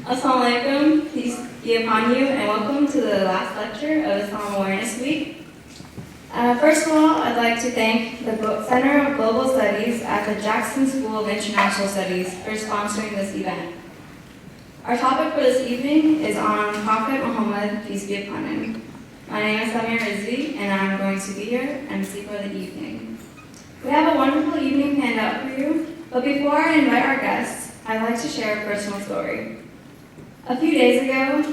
Assalamualaikum, peace be upon you, and welcome to the last lecture of Islam Awareness Week. First of all, I'd like to thank the Center of Global Studies at the Jackson School of International Studies for sponsoring this event. Our topic for this evening is on Prophet Muhammad, peace be upon him. My name is Lesley, and I'm going to be your MC for the evening. We have a wonderful evening planned out for you, but before I invite our guests, I'd like to share a personal story. A few days ago,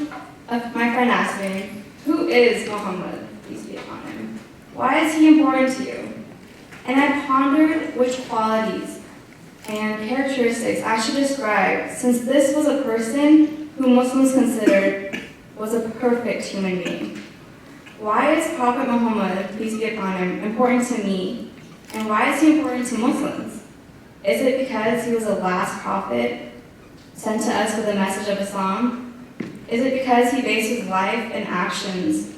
my friend asked me, who is Muhammad, peace be upon him? Why is he important to you? And I pondered which qualities and characteristics I should describe, since this was a person who Muslims considered was a perfect human being. Why is Prophet Muhammad, peace be upon him, important to me? And why is he important to Muslims? Is it because he was the last prophet sent to us with a message of Islam? Is it because he based his life and actions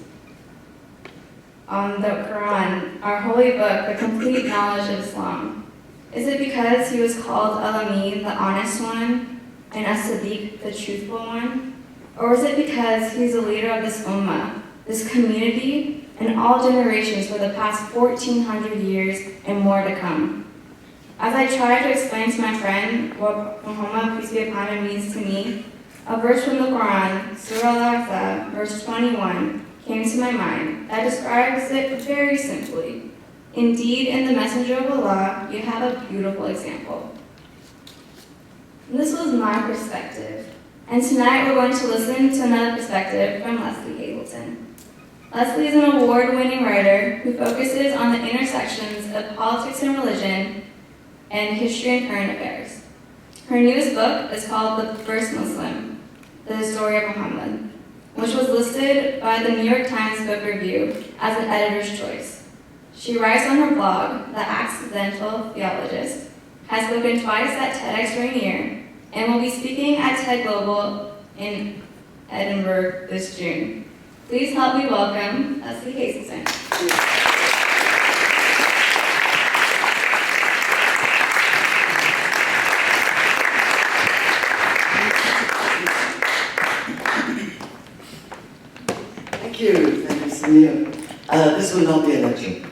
on the Quran, our holy book, the complete knowledge of Islam? Is it because he was called Al-Amin, the honest one, and As-Sadiq, the truthful one? Or is it because he's the leader of this ummah, this community, and all generations for the past 1,400 years and more to come? As I tried to explain to my friend what Muhammad, peace be upon him, means to me, a verse from the Quran, Surah Al-Ahzab, verse 21, came to my mind that describes it very simply. Indeed, in the Messenger of Allah, you have a beautiful example. And this was my perspective, and tonight we're going to listen to another perspective from Lesley Hazleton. Lesley is an award-winning writer who focuses on the intersections of politics and religion and history and current affairs. Her newest book is called The First Muslim, The Story of Muhammad, which was listed by the New York Times Book Review as an editor's choice. She writes on her blog, The Accidental Theologist, has spoken twice at TEDx Rainier, and will be speaking at TED Global in Edinburgh this June. Please help me welcome Lesley Hazleton. Thank you, Samir. This will not be a lecture.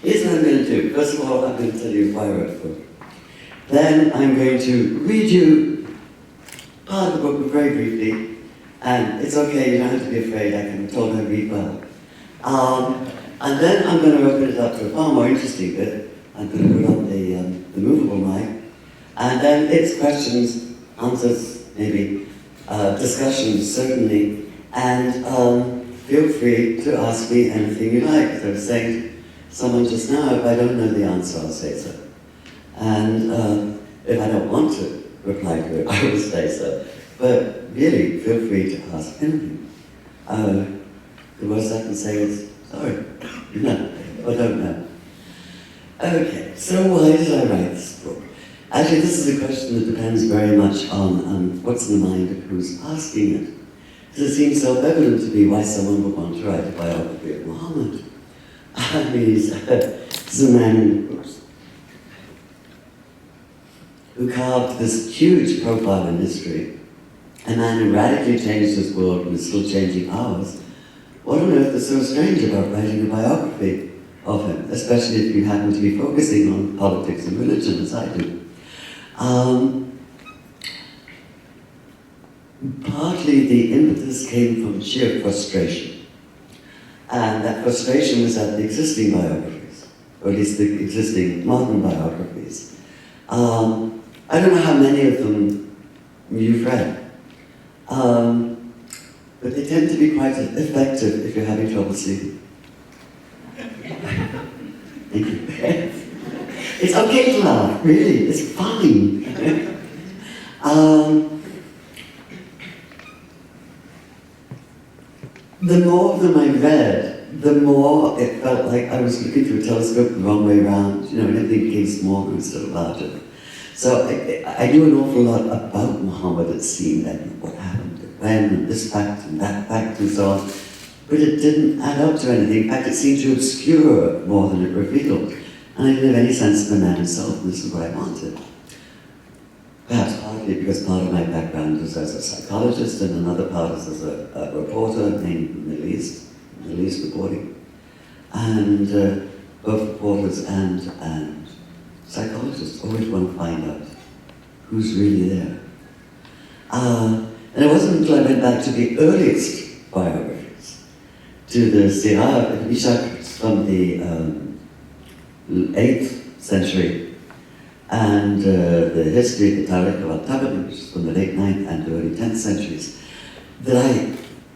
Here's what I'm going to do. First of all, I'm going to tell you why I wrote the book. Then I'm going to read you part of the book very briefly, and it's okay, you don't have to be afraid, I can told I read well. And then I'm going to open it up to a far more interesting bit. I'm going to put on the movable mic, and then it's questions, answers, maybe, discussions, certainly, and feel free to ask me anything you like. As I was saying to someone just now, if I don't know the answer, I'll say so. And if I don't want to reply to it, I will say so. But really, feel free to ask anything. The worst I can say is, sorry, no, or don't know. Okay, so why did I write this book? Actually, this is a question that depends very much on what's in the mind of who's asking it. Because it seems self-evident to me why someone would want to write a biography of Muhammad. I mean, he's a man who carved this huge profile in history, a man who radically changed his world and is still changing ours. What on earth is so strange about writing a biography of him, especially if you happen to be focusing on politics and religion, as I do? Partly the impetus came from sheer frustration. And that frustration was at the existing biographies, or at least the existing modern biographies. I don't know how many of them you've read, but they tend to be quite effective if you're having trouble sleeping. Thank you. It's okay to laugh, really, it's fine. The more of them I read, the more it felt like I was looking through a telescope the wrong way around, and everything became smaller instead of larger. So I knew an awful lot about Muhammad, it seemed, and what happened, when, and this fact and that fact and so on. But it didn't add up to anything. In fact, it seemed to obscure more than it revealed. And I didn't have any sense of the man himself, and this is what I wanted. Perhaps partly because part of my background is as a psychologist, and another part is as a reporter named Middle East reporting. And both reporters and psychologists always want to find out who's really there. And it wasn't until I went back to the earliest biographies, to the Sirah ibn Ishaq from the 8th century, and the history of the Tariq of al-Tabari, which is from the late 9th and early 10th centuries, that I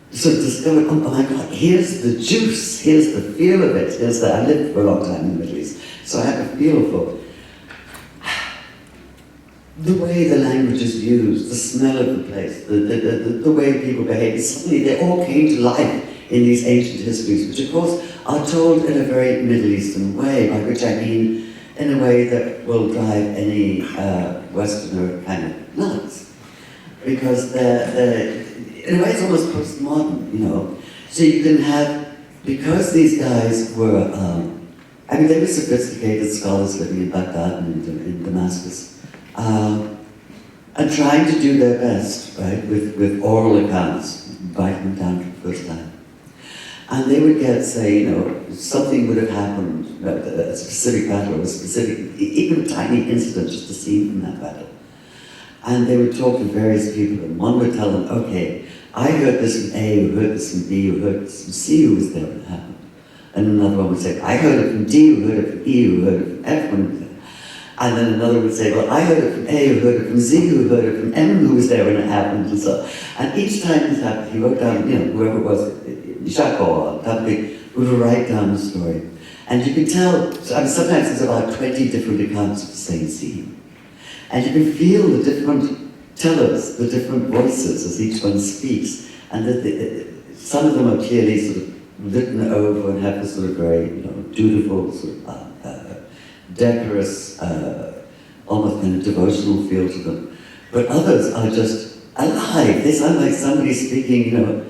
sort of discovered, oh my God, here's the juice, here's the feel of it, I lived for a long time in the Middle East, so I have a feel for the way the language is used, the smell of the place, the way people behave. Suddenly they all came to life in these ancient histories, which of course are told in a very Middle Eastern way, by which I mean in a way that will drive any Westerner kind of nuts. Because they're in a way it's almost postmodern, you know. So you can have, because these guys were, I mean they were sophisticated scholars living in Baghdad and in Damascus, and trying to do their best, right, with oral accounts, writing them down for the first time. And they would get, say, you know, something would have happened, a specific battle, a specific, even a tiny incident, just a scene from that battle. And they would talk to various people, and one would tell them, okay, I heard this from A, who heard this from B, who heard this from C, who was there when it happened. And another one would say, I heard it from D, who heard it from E, who heard it from F, when it was there. And then another would say, well, I heard it from A, who heard it from Z, who heard it from M, who was there when it happened, and so on. And each time this happened, he wrote down, you know, whoever it was, Ishaq or Tabri, would write down the story. And you can tell, so, I mean, sometimes there's about 20 different accounts of the same scene. And you can feel the different tellers, the different voices as each one speaks. And some of them are clearly sort of written over and have this sort of very, you know, dutiful, sort of decorous, almost kind of devotional feel to them. But others are just alive. They sound like somebody speaking, you know,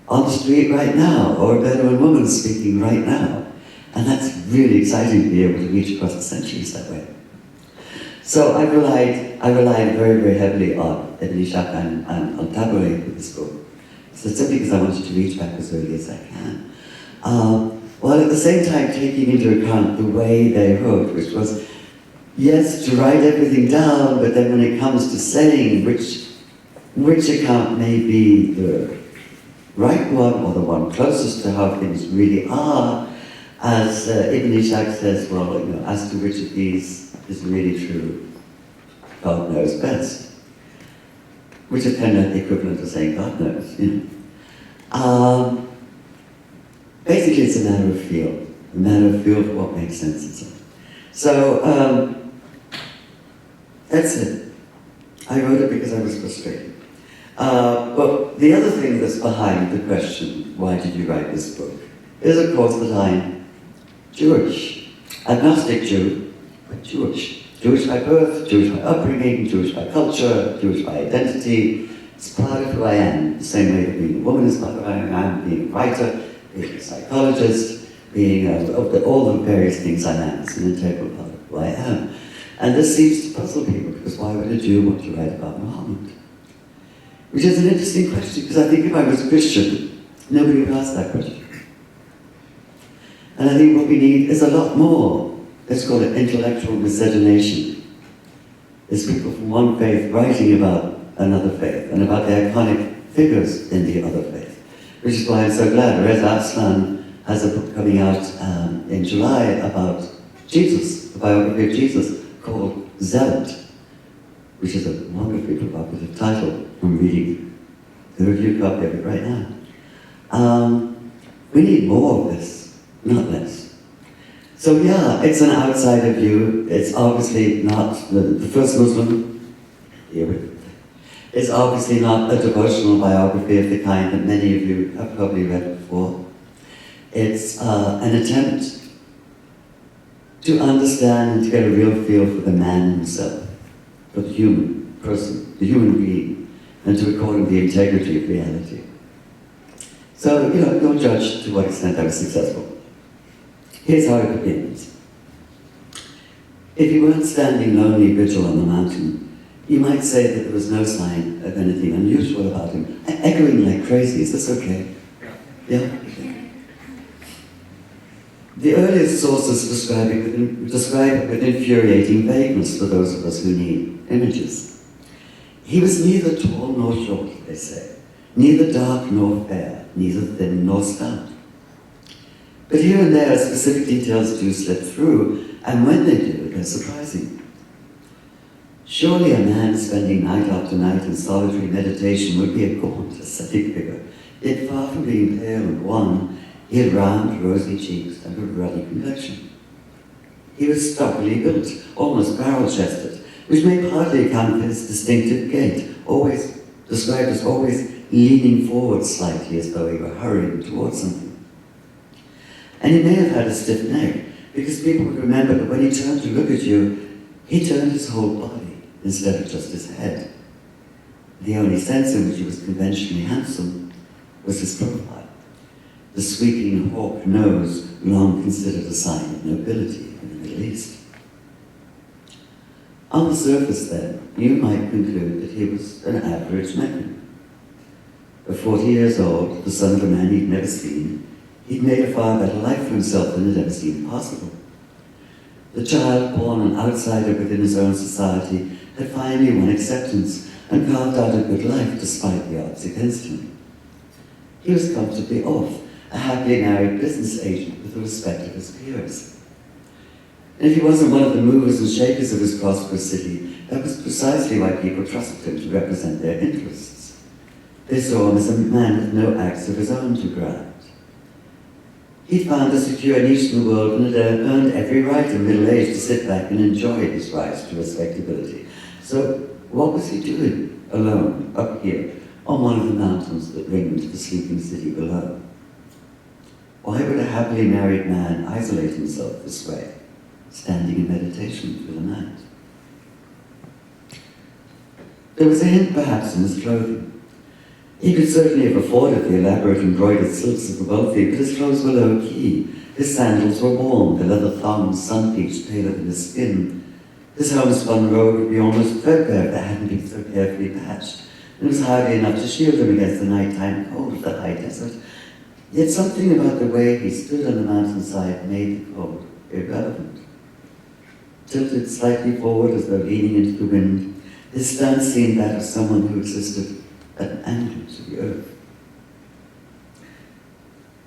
on the street right now, or a Bedouin woman speaking right now. And that's really exciting to be able to reach across the centuries that way. So I relied very, very heavily on Ibn Ishaq and al-Tabari with this book. So simply because I wanted to reach back as early as I can. While at the same time taking into account the way they wrote, which was, yes, to write everything down, but then when it comes to saying which account may be the right one, or the one closest to how things really are, as Ibn Ishaq says, well, you know, as to which of these is really true, God knows best. Which is kind of the equivalent of saying God knows, you know. Basically, it's a matter of feel for what makes sense and so on. So, that's it. I wrote it because I was frustrated. But the other thing that's behind the question, why did you write this book, is of course that I'm Jewish. Agnostic Jew, but Jewish. Jewish by birth, Jewish by upbringing, Jewish by culture, Jewish by identity. It's part of who I am, the same way that being a woman is part of who I am, being a writer, being a psychologist, being all the various things I am. It's an integral part of who I am. And this seems to puzzle people, because why would a Jew want to write about Muhammad? Which is an interesting question, because I think if I was a Christian, nobody would ask that question. And I think what we need is a lot more, let's call it intellectual miscegenation. It's people from one faith writing about another faith, and about the iconic figures in the other faith. Which is why I'm so glad Reza Aslan has a book coming out in July about Jesus, the biography of Jesus, called Zealot, which is a wonderfully provocative title. I'm reading the review copy of it right now. We need more of this, not less. So yeah, it's an outsider view. It's obviously not the first Muslim. It's obviously not a devotional biography of the kind that many of you have probably read before. It's an attempt to understand and to get a real feel for the man himself. for the human person, the human being, and to record the integrity of reality. So, don't judge to what extent I was successful. Here's how it begins. If you weren't standing lonely vigil on the mountain, you might say that there was no sign of anything unusual about him. Echoing like crazy, is this okay? Yeah? The earliest sources describe it with infuriating vagueness for those of us who need images. He was neither tall nor short, they say, neither dark nor fair, neither thin nor stout. But here and there, specific details do slip through, and when they do, they're surprising. Surely a man spending night after night in solitary meditation would be a gaunt, ascetic figure, yet far from being pale and wan, he had round, rosy cheeks and a ruddy complexion. He was stockily built, almost barrel-chested, which may partly account for his distinctive gait, always described as always leaning forward slightly as though he were hurrying towards something. And he may have had a stiff neck, because people would remember that when he turned to look at you, he turned his whole body instead of just his head. The only sense in which he was conventionally handsome was his profile. The sweeping hawk nose, long considered a sign of nobility in the Middle East. On the surface, then, you might conclude that he was an average Meccan. At 40 years old, the son of a man he'd never seen, he'd made a far better life for himself than had ever seemed possible. The child, born an outsider within his own society, had finally won acceptance and carved out a good life despite the odds against him. He was comfortably off, a happily married business agent with the respect of his peers. And if he wasn't one of the movers and shakers of his prosperous city, that was precisely why people trusted him to represent their interests. They saw him as a man with no axe of his own to grind. He'd found a secure niche in the world and had earned every right in middle age to sit back and enjoy his rise to respectability. So what was he doing, alone, up here, on one of the mountains that ringed the sleeping city below? Why would a happily married man isolate himself this way, standing in meditation through the night? There was a hint perhaps in his clothing. He could certainly have afforded the elaborate embroidered silks of the wealthy, but his clothes were low-key. His sandals were warm, the leather thongs sun-bleached paler than his skin. His homespun robe would be almost threadbare if it hadn't been so carefully patched, and it was hardly enough to shield him against the nighttime cold of the high desert. Yet something about the way he stood on the mountainside made the cold irrelevant. Tilted slightly forward as though leaning into the wind, his stance seemed that of someone who existed at an angle to the earth.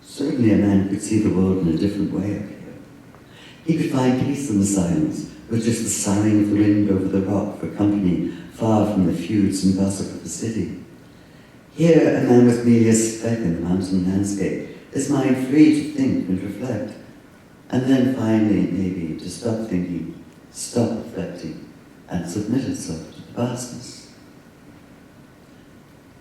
Certainly a man could see the world in a different way up here. He could find peace in the silence, with just the sighing of the wind over the rock for company far from the feuds and gossip of the city. Here a man was merely a speck in the mountain landscape, his mind free to think and reflect, and then finally maybe to stop thinking, stop reflecting, and submit itself to the vastness.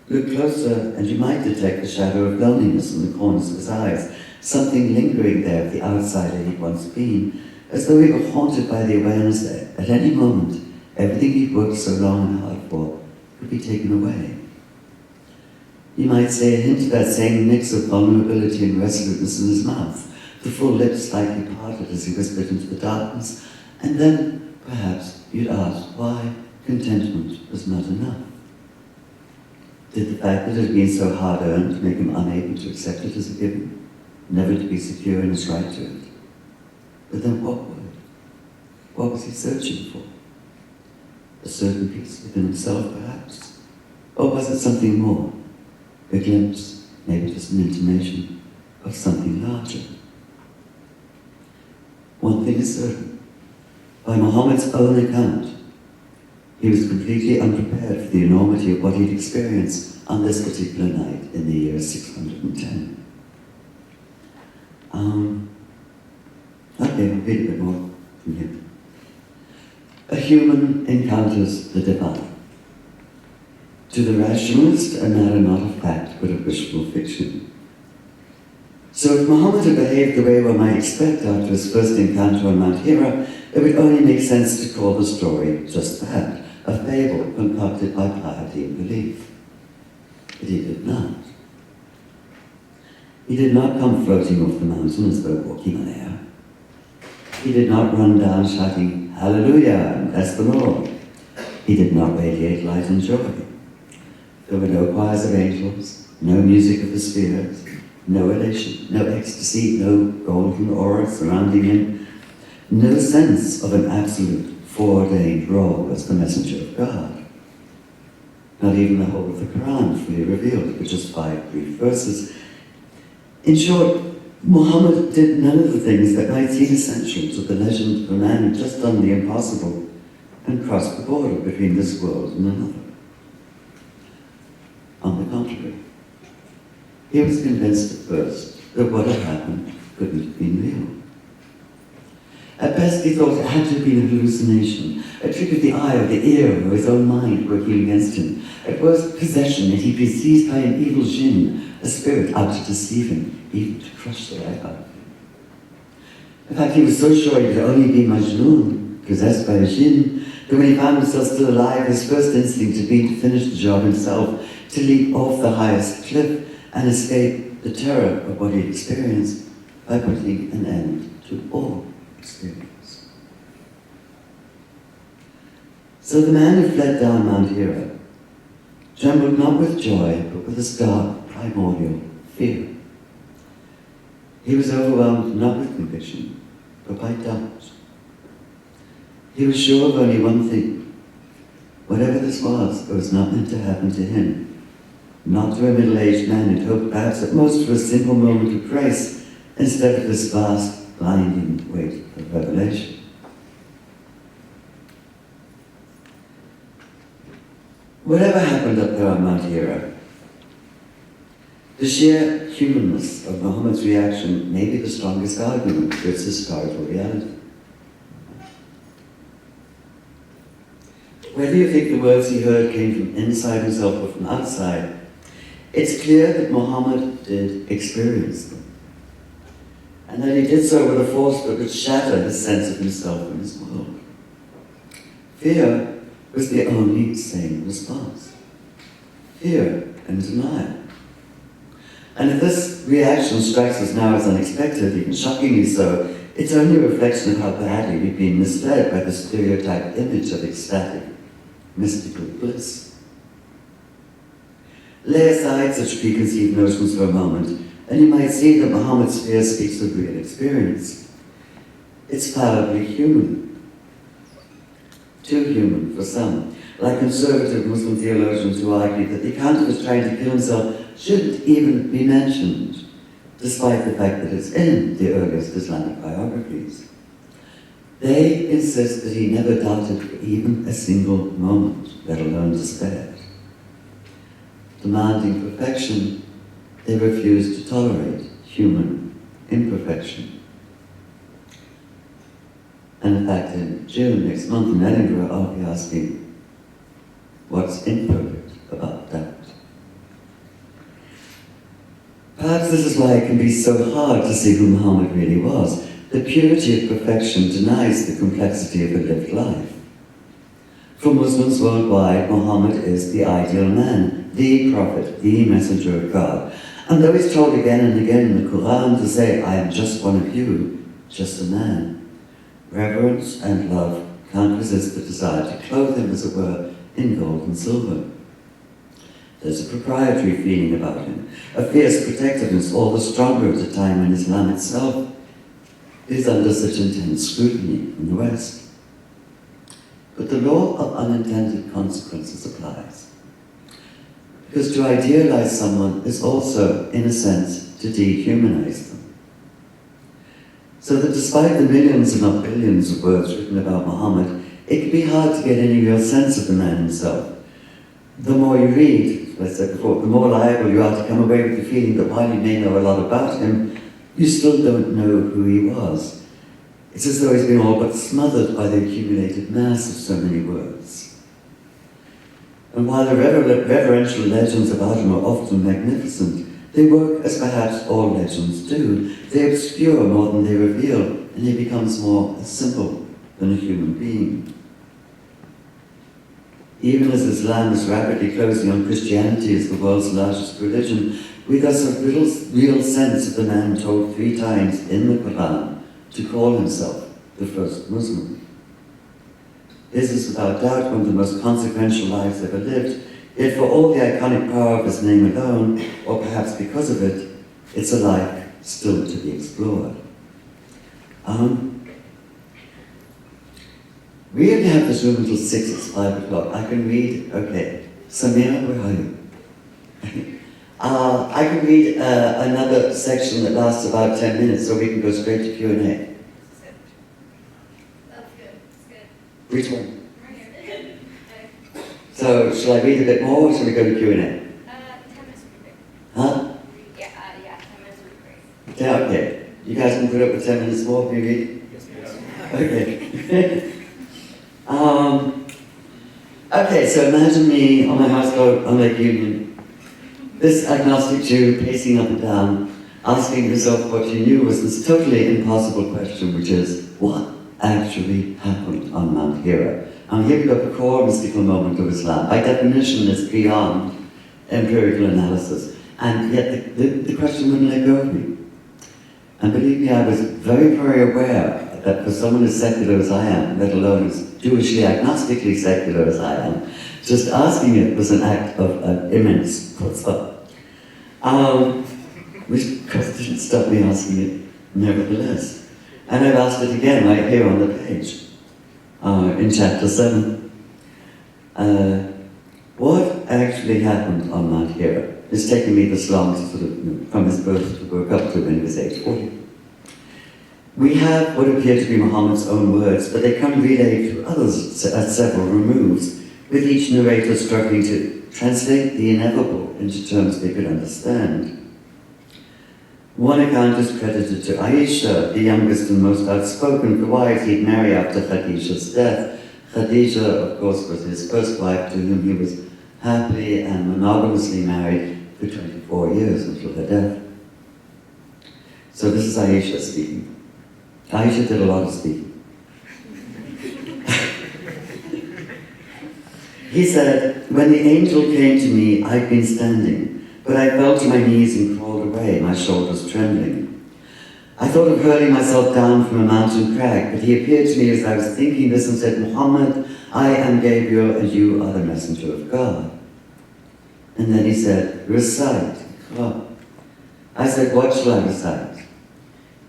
Look closer, and you might detect the shadow of loneliness in the corners of his eyes, something lingering there of the outsider he'd once been, as though he were haunted by the awareness that at any moment, everything he'd worked so long and hard for could be taken away. You might say a hint of that same mix of vulnerability and resoluteness in his mouth, the full lips slightly parted as he whispered into the darkness, and then, perhaps, you'd ask why contentment was not enough. Did the fact that it had been so hard-earned make him unable to accept it as a given, never to be secure in his right to it? But then what would? What was he searching for? A certain peace within himself, perhaps? Or was it something more? A glimpse, maybe just an intimation, of something larger? One thing is certain. By Muhammad's own account, he was completely unprepared for the enormity of what he'd experienced on this particular night in the year 610. Okay, I'll read a bit more from him. A human encounters the divine. To the rationalist, a matter not of fact, but of wishful fiction. So if Muhammad had behaved the way one might expect after his first encounter on Mount Hira, it would only make sense to call the story just that, a a fable concocted by piety and belief. But he did not. He did not come floating off the mountain as though walking on air. He did not run down shouting, "Hallelujah, and bless the Lord." He did not radiate light and joy. There were no choirs of angels, no music of the spheres, no elation, no ecstasy, no golden aura surrounding him, no sense of an absolute foreordained role as the messenger of God. Not even the whole of the Quran fully revealed, with just 5 brief verses. In short, Muhammad did none of the things that might seem essential to the legend of a man who just done the impossible and crossed the border between this world and another. On the contrary, he was convinced at first that what had happened couldn't have been real. At best, he thought it had to have been a hallucination, a trick of the eye or the ear or his own mind working against him. At worst, possession, and he'd been seized by an evil jinn, a spirit out to deceive him, even to crush the life out of him. In fact, he was so sure he could only be Majnun, possessed by a jinn, that when he found himself still alive, his first instinct had been to finish the job himself, to leap off the highest cliff and escape the terror of what he experienced by putting an end to all experience. So the man who fled down Mount Hira trembled not with joy, but with a stark, primordial fear. He was overwhelmed not with conviction, but by doubt. He was sure of only one thing. Whatever this was, it was not meant to happen to him. Not to a middle-aged man who'd hoped perhaps at most for a simple moment of grace, instead of this vast, blinding weight of revelation. Whatever happened up there on Mount Hira, the sheer humanness of Muhammad's reaction may be the strongest argument for its historical reality. Whether you think the words he heard came from inside himself or from outside, it's clear that Muhammad did experience them, and that he did so with a force that would shatter his sense of himself and his world. Fear was the only sane response. Fear and denial. And if this reaction strikes us now as unexpected, even shockingly so, it's only a reflection of how badly we've been misled by the stereotyped image of ecstatic, mystical bliss. Lay aside such preconceived notions for a moment, and you might see that Muhammad's fear speaks of real experience. It's fallibly human. Too human for some, like conservative Muslim theologians who argue that the account of his trying to kill himself shouldn't even be mentioned, despite the fact that it's in the earliest Islamic biographies. They insist that he never doubted for even a single moment, let alone despaired. Demanding perfection, they refuse to tolerate human imperfection. And in fact, in June next month in Edinburgh, I'll be asking, what's imperfect about that? Perhaps this is why it can be so hard to see who Muhammad really was. The purity of perfection denies the complexity of a lived life. For Muslims worldwide, Muhammad is the ideal man, the prophet, the messenger of God. And though he's told again and again in the Quran to say, "I am just one of you, just a man," reverence and love can't resist the desire to clothe him, as it were, in gold and silver. There's a proprietary feeling about him, a fierce protectiveness, all the stronger at a time when Islam itself is under such intense scrutiny in the West. But the law of unintended consequences applies. Because to idealize someone is also, in a sense, to dehumanize them. So that despite the millions, if not billions, of words written about Muhammad, it can be hard to get any real sense of the man himself. The more you read, as I said before, the more liable you are to come away with the feeling that while you may know a lot about him, you still don't know who he was. It's as though he's been all but smothered by the accumulated mass of so many words. And while the reverential legends about him are often magnificent, they work as perhaps all legends do. They obscure more than they reveal, and he becomes more a symbol than a human being. Even as Islam is rapidly closing on Christianity as the world's largest religion, we thus have little real sense of the man told 3 times in the Quran to call himself the first Muslim. His is without doubt one of the most consequential lives ever lived, yet for all the iconic power of his name alone, or perhaps because of it, it's a life still to be explored. We only have this room until 6, it's 5 o'clock. I can read, okay. Samira, where are you? I can read another section that lasts about 10 minutes, so we can go straight to Q&A. That's good. That's good. Which one? Right here. So, shall I read a bit more, or shall we go to Q&A? 10 minutes would be great. Huh? Yeah, 10 minutes would be great. Yeah, okay. You guys can put up with 10 minutes more, can you read? Yes, yes. Okay. Okay, so imagine me on my houseboat on Lake Union, this agnostic Jew pacing up and down, asking himself what he knew was this totally impossible question, which is, what actually happened on Mount Hira? And here we've got the core mystical moment of Islam. By definition, it's beyond empirical analysis. And yet the question wouldn't let go of me. And believe me, I was very, very aware that for someone as secular as I am, let alone as Jewishly agnostically secular as I am, just asking it was an act of immense chutzpah. Which of course didn't stop me asking it nevertheless. And I've asked it again right here on the page, in chapter 7. What actually happened on Mount Hira? It's taken me this long to sort of, from his birth to work up to when he was age 40. We have what appear to be Muhammad's own words, but they come relayed through others at several removes, with each narrator struggling to translate the ineffable into terms they could understand. One account is credited to Aisha, the youngest and most outspoken of the wives he'd marry after Khadijah's death. Khadijah, of course, was his first wife, to whom he was happily and monogamously married for 24 years until her death. So this is Aisha speaking. Aisha did a lot of speaking. He said, when the angel came to me, I'd been standing, but I fell to my knees and crawled away, my shoulders trembling. I thought of hurling myself down from a mountain crag, but he appeared to me as I was thinking this and said, Muhammad, I am Gabriel and you are the messenger of God. And then he said, recite. Oh. I said, what shall I recite?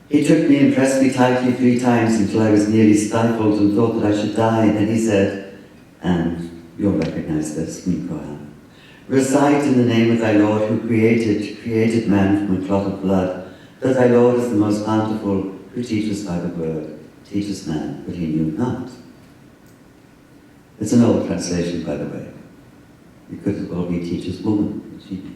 He took me and pressed me tightly 3 times until I was nearly stifled and thought that I should die. And then he said, and you'll recognize this from the Quran, recite in the name of thy Lord who created man from a clot of blood, that thy Lord is the most bountiful, who teaches by the word, teaches man, but he knew not. It's an old translation, by the way. It could as well be teaches woman, which he knew.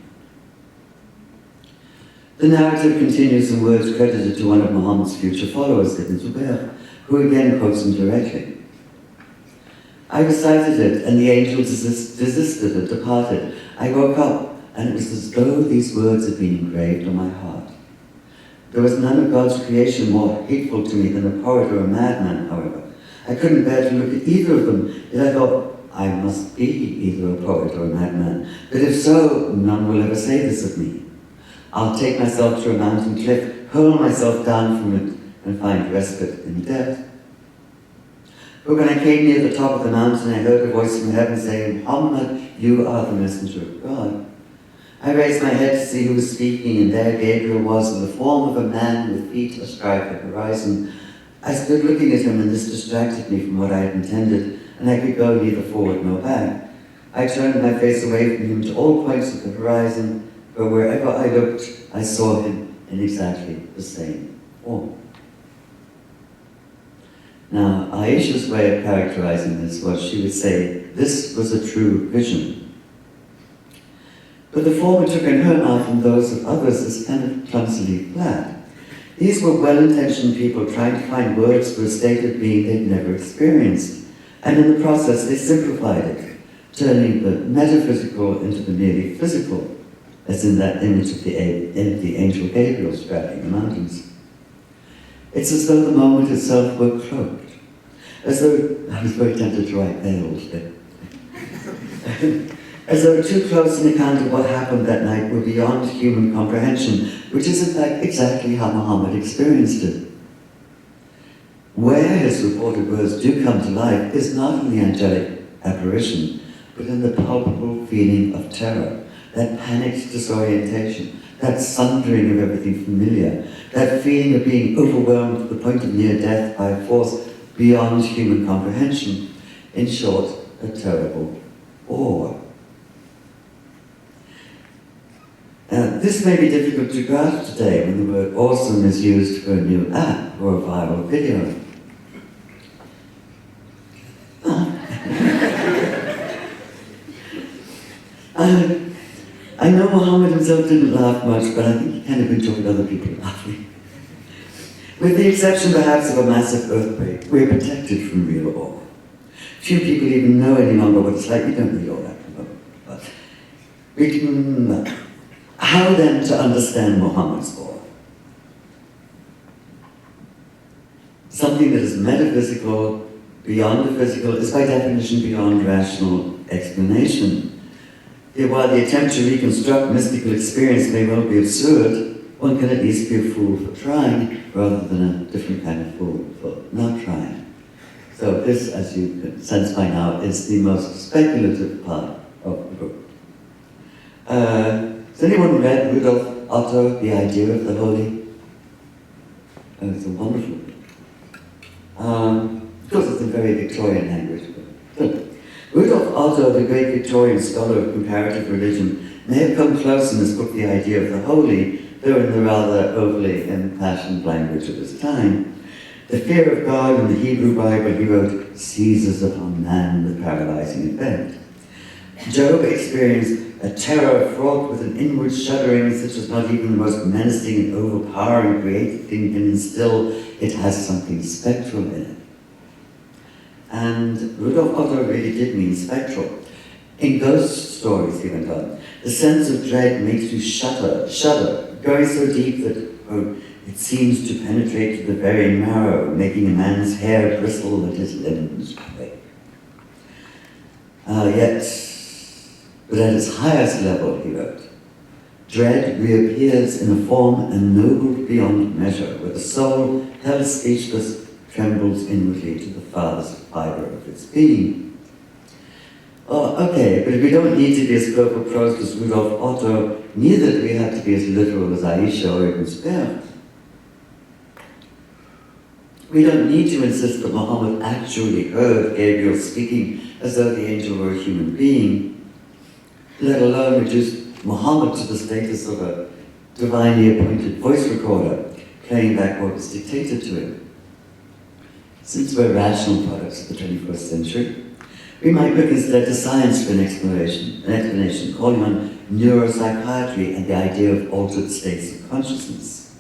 The narrative continues in words credited to one of Muhammad's future followers, Ibn Zubayr, who again quotes him directly. I recited it, and the angel desisted and departed. I woke up, and it was as though these words had been engraved on my heart. There was none of God's creation more hateful to me than a poet or a madman, however. I couldn't bear to look at either of them, yet I thought, I must be either a poet or a madman. But if so, none will ever say this of me. I'll take myself to a mountain cliff, hurl myself down from it, and find respite in death. But when I came near the top of the mountain, I heard a voice from heaven saying, Muhammad, you are the messenger of God. I raised my head to see who was speaking, and there Gabriel was in the form of a man with feet astride the horizon. I stood looking at him, and this distracted me from what I had intended, and I could go neither forward nor back. I turned my face away from him to all points of the horizon, but wherever I looked, I saw him in exactly the same form. Now, Aisha's way of characterizing this was she would say, this was a true vision. But the form it took in her mouth and those of others is kind of clumsily flat. These were well-intentioned people trying to find words for a state of being they'd never experienced. And in the process, they simplified it, turning the metaphysical into the merely physical, as in that image of the angel Gabriel straddling the mountains. It's as though the moment itself were cloaked, as though I was very tempted to write veils there. as though too close an account of what happened that night were beyond human comprehension, which is in fact exactly how Muhammad experienced it. Where his reported words do come to life is not in the angelic apparition, but in the palpable feeling of terror, that panicked disorientation, that sundering of everything familiar, that feeling of being overwhelmed to the point of near death by a force beyond human comprehension. In short, a terrible awe. This may be difficult to grasp today when the word awesome is used for a new app or a viral video. I know Muhammad himself didn't laugh much, but I think he kind of enjoyed other people laughing. With the exception perhaps of a massive earthquake, we're protected from real awe. Few people even know any longer what it's like. We don't need all that. But we can, how then to understand Muhammad's awe? Something that is metaphysical, beyond the physical, is by definition beyond rational explanation. Yet while the attempt to reconstruct mystical experience may well be absurd, one can at least be a fool for trying, rather than a different kind of fool for not trying. So this, as you can sense by now, is the most speculative part of the book. Has anyone read Rudolf Otto, The Idea of the Holy? It's a wonderful book. Of course, it's in very Victorian language, but Rudolf Otto, the great Victorian scholar of comparative religion, may have come close in his book, The Idea of the Holy, though in the rather overly impassioned language of his time. The fear of God in the Hebrew Bible, he wrote, seizes upon man the paralyzing effect. Job experienced a terror fraught with an inward shuddering such as not even the most menacing and overpowering created thing can instill. It has something spectral in it. And Rudolf Otto really did mean spectral. In ghost stories, he went on, the sense of dread makes you shudder, going so deep that, quote, it seems to penetrate to the very marrow, making a man's hair bristle and his limbs quake. But at its highest level, he wrote, dread reappears in a form ennobled beyond measure, where the soul, held speechless, trembles inwardly to the farthest fibre of its being. Oh, okay, but we don't need to be as purple prosed as Rudolf Otto, neither do we have to be as literal as Aisha or even Speer. We don't need to insist that Muhammad actually heard Gabriel speaking as though the angel were a human being, let alone reduce Muhammad to the status of a divinely appointed voice recorder, playing back what was dictated to him. Since we're rational products of the 21st century, we might look instead to science for an explanation, calling on neuropsychiatry and the idea of altered states of consciousness.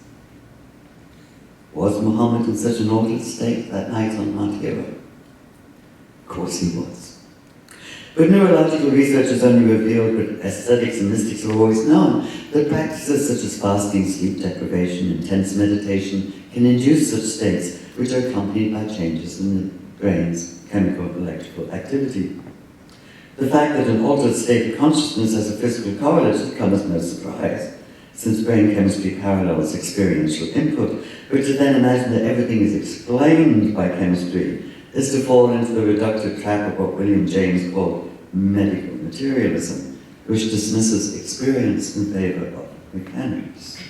Was Muhammad in such an altered state that night on Mount Hira? Of course he was. But neurological research has only revealed, but aesthetics and mystics have always known, that practices such as fasting, sleep deprivation, intense meditation can induce such states, which are accompanied by changes in the brain's chemical and electrical activity. The fact that an altered state of consciousness has a physical correlate should come as no surprise, since brain chemistry parallels experiential input, but to then imagine that everything is explained by chemistry is to fall into the reductive trap of what William James called medical materialism, which dismisses experience in favor of mechanics.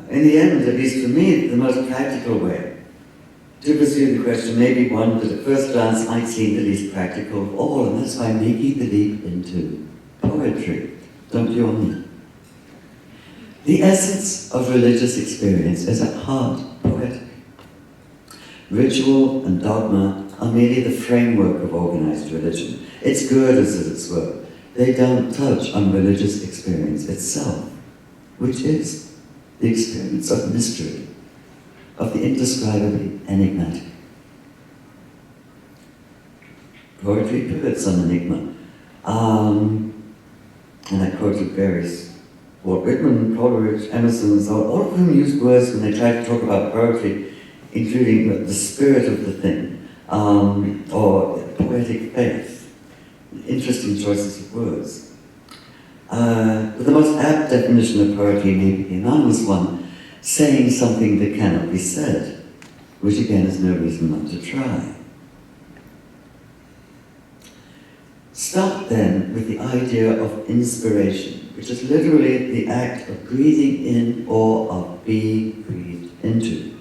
In the end, at least for me, the most practical way to pursue the question may be one that at first glance might seem the least practical of all, and that's by making the leap into poetry. Don't you all know? The essence of religious experience is at heart poetic. Ritual and dogma are merely the framework of organized religion. Its girders, as it were. They don't touch on religious experience itself, which is the experience of mystery, of the indescribably enigmatic. Poetry pivots on enigma. And I quoted various Walt Whitman, Coleridge, Emerson, and so on, all of whom used words when they tried to talk about poetry, including the spirit of the thing, or poetic faith. Interesting choices of words. But the most apt definition of poetry may be the anonymous one, saying something that cannot be said, which again is no reason not to try. Start then with the idea of inspiration, which is literally the act of breathing in or of being breathed into.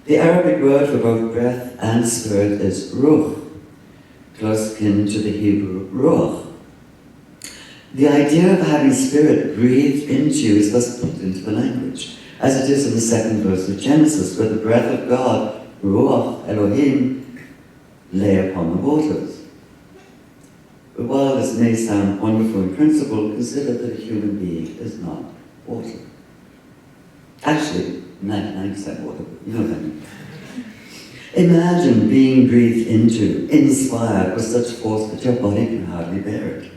The Arabic word for both breath and spirit is ruh, close kin to the Hebrew ruach. The idea of having spirit breathed into you is thus put into the language, as it is in the second verse of Genesis, where the breath of God, ruach Elohim, lay upon the waters. But while this may sound wonderful in principle, consider that a human being is not water. Actually, 99% water, you know what I mean. Imagine being breathed into, inspired with such force that your body can hardly bear it.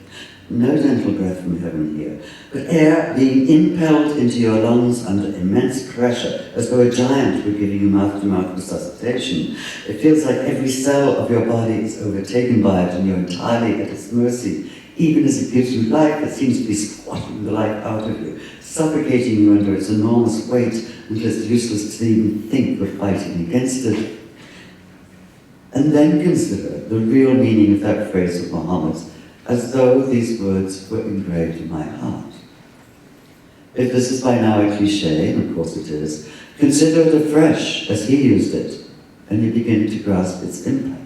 No gentle breath from heaven here, but air being impelled into your lungs under immense pressure, as though a giant were giving you mouth-to-mouth resuscitation. It feels like every cell of your body is overtaken by it and you're entirely at its mercy, even as it gives you life that seems to be squashing the life out of you, suffocating you under its enormous weight until it's useless to even think of fighting against it. And then consider the real meaning of that phrase of Muhammad's, as though these words were engraved in my heart. If this is by now a cliché, and of course it is, consider it afresh as he used it, and you begin to grasp its impact.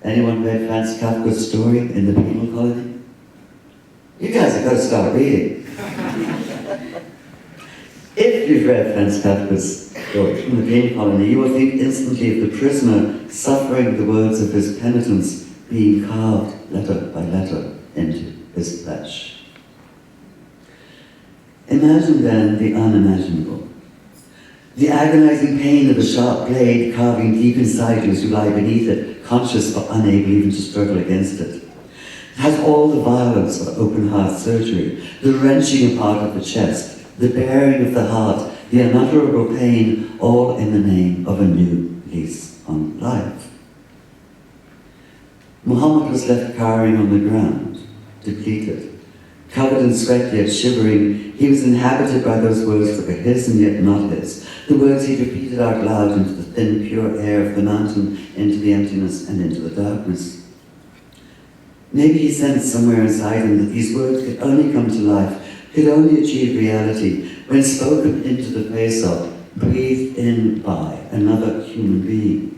Anyone read Franz Kafka's story in the penal colony? You guys have got to start reading. If you've read Franz Kafka's story from the penal colony, you will think instantly of the prisoner suffering the words of his penitence being carved letter by letter into his flesh. Imagine then the unimaginable. The agonizing pain of a sharp blade carving deep inside you as you lie beneath it, conscious but unable even to struggle against it. It has all the violence of open heart surgery, the wrenching apart of the chest, the baring of the heart, the unutterable pain, all in the name of a new lease on life. Muhammad was left cowering on the ground, depleted, covered in sweat yet shivering. He was inhabited by those words that were his and yet not his, the words he repeated out loud into the thin, pure air of the mountain, into the emptiness and into the darkness. Maybe he sensed somewhere inside him that these words could only come to life, could only achieve reality when spoken into the face of, breathed in by another human being.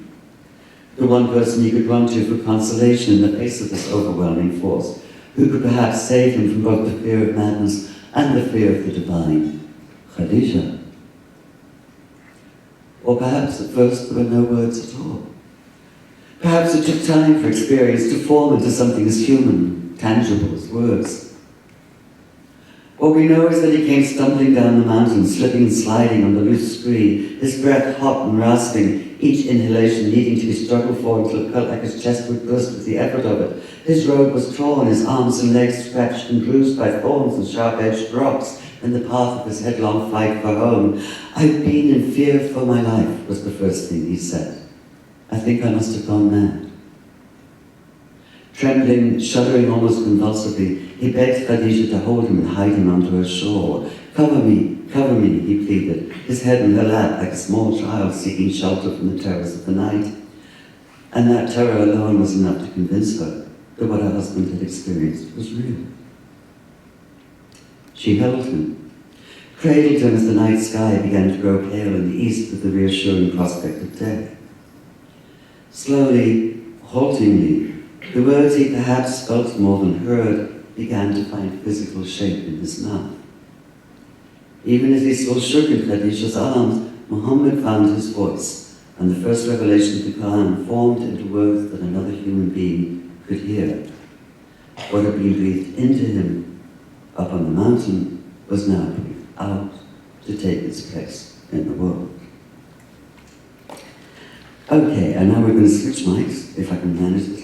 The one person he could run to for consolation in the face of this overwhelming force, who could perhaps save him from both the fear of madness and the fear of the divine, Khadija. Or perhaps at first there were no words at all. Perhaps it took time for experience to form into something as human, tangible as words. What we know is that he came stumbling down the mountain, slipping and sliding on the loose scree, his breath hot and rasping, each inhalation needing to be struggled for until it felt like his chest would burst with the effort of it. His robe was torn, his arms and legs scratched and bruised by thorns and sharp-edged rocks in the path of his headlong flight for home. "I've been in fear for my life," was the first thing he said. "I think I must have gone mad." Trembling, shuddering almost convulsively, he begged Khadija to hold him and hide him under her shawl. Cover me, he pleaded, his head in her lap like a small child seeking shelter from the terrors of the night. And that terror alone was enough to convince her that what her husband had experienced was real. She held him, cradled him as the night sky began to grow pale in the east with the reassuring prospect of day. Slowly, haltingly, the words he perhaps felt more than heard began to find physical shape in his mouth. Even as he still shook in Khadijah's arms, Muhammad found his voice, and the first revelation of the Quran formed into words that another human being could hear. What had been breathed into him up on the mountain was now breathed out to take its place in the world. Okay, and now we're going to switch mics, if I can manage this.